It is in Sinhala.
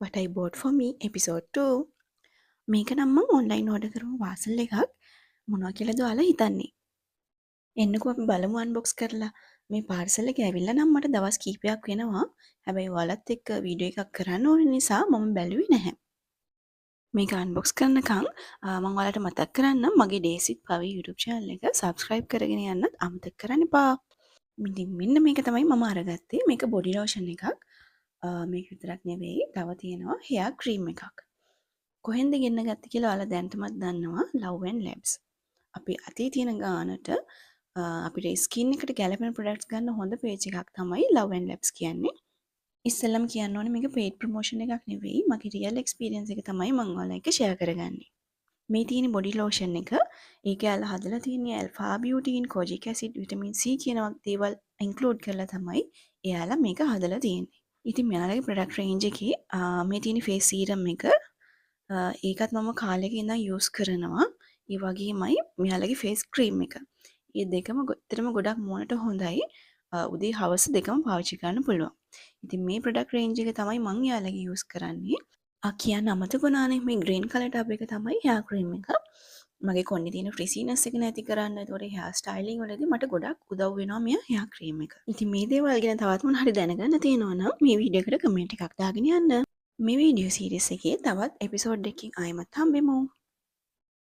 What I bought for me episode 2. මේක නම් මම ඔන්ලයින් ඕඩර් කරපු පාසල් එකක්. මොනවා කියලාද ඔයාලා හිතන්නේ? එන්නකෝ අපි බලමු අන්බොක්ස් කරලා. මේ පාර්සල් එක ඇවිල්ලා නම් මට දවස් කිහිපයක් වෙනවා. හැබැයි ඔයාලත් එක්ක වීඩියෝ එකක් කරන්න ඕන නිසා මම බැලුවේ නැහැ. මේක අන්බොක්ස් කරනකම් මම ඔයාලට මතක් කරන්නම් මගේ ඩේසිත් පවි YouTube channel එක subscribe කරගෙන යන්නත් අමතක කරන්න එපා. ඉතින් මෙන්න මේක තමයි මම අරගත්තේ. මේක බොඩි ලෝෂන් එකක්. මේක විතරක් නෙවෙයි තව තියෙනවා hair cream එකක්. කොහෙන්ද ගෙන්න ගත්තේ කියලා ඔයාලා දැනටමත් දන්නවා Love and Labs. අපි අතේ තියෙන ගානට අපිට ස්කින් එකට ගැලපෙන ප්‍රොඩක්ට්ස් ගන්න හොඳ පේජ් එකක් තමයි Love and Labs කියන්නේ. ඉස්සෙල්ලම කියන්න ඕනේ මේක paid promotion එකක් නෙවෙයි. මගේ real experience එක තමයි මම ඔයාලා එක්ක share කරගන්නේ. මේ තියෙන බොඩි ලෝෂන් එක ඒක යාලා හදලා තියෙන්නේ alpha butane, kojic acid, vitamin C කියන දේවල් include කරලා තමයි එයාලා මේක හදලා තියෙන්නේ. ඉතින් මෙයාලගේ product range එකේ මේ තියෙන face serum එක ඒකත් මම කාලෙක ඉඳන් යූස් කරනවා. ඒ වගේමයි මෙයාලගේ ෆේස් ක්‍රීම් එක. මේ දෙකම ඇත්තටම ගොඩක් මූණට හොඳයි. උදේ හවස දෙකම පාවිච්චි කරන්න පුළුවන්. ඉතින් මේ ප්‍රොඩක්ට් රේන්ජ් එක තමයි මම යාලගේ යූස් කරන්නේ. කියන්න අමතක වුණානේ මේ ග්‍රීන් කලර් ටබ් එක තමයි hair cream එක. මගේ කොණ්ඩේ තියෙන ෆ්‍රිසිනස් එක නැති කරන්න. ඒතකොට hair styling වලදී මට ගොඩක් උදව් වෙනවා මේ hair cream එක. ඉතින් මේ දේවල් ගැන තවත් මොන හරි දැනගන්න තියෙනවා නම් මේ වීඩියෝ එකට කමෙන්ට් එකක් දාගෙන යන්න. මේ වීඩියෝ සීරීස් එකේ තවත් එපිසෝඩ් එකකින් ආයෙමත් හම්බෙමු.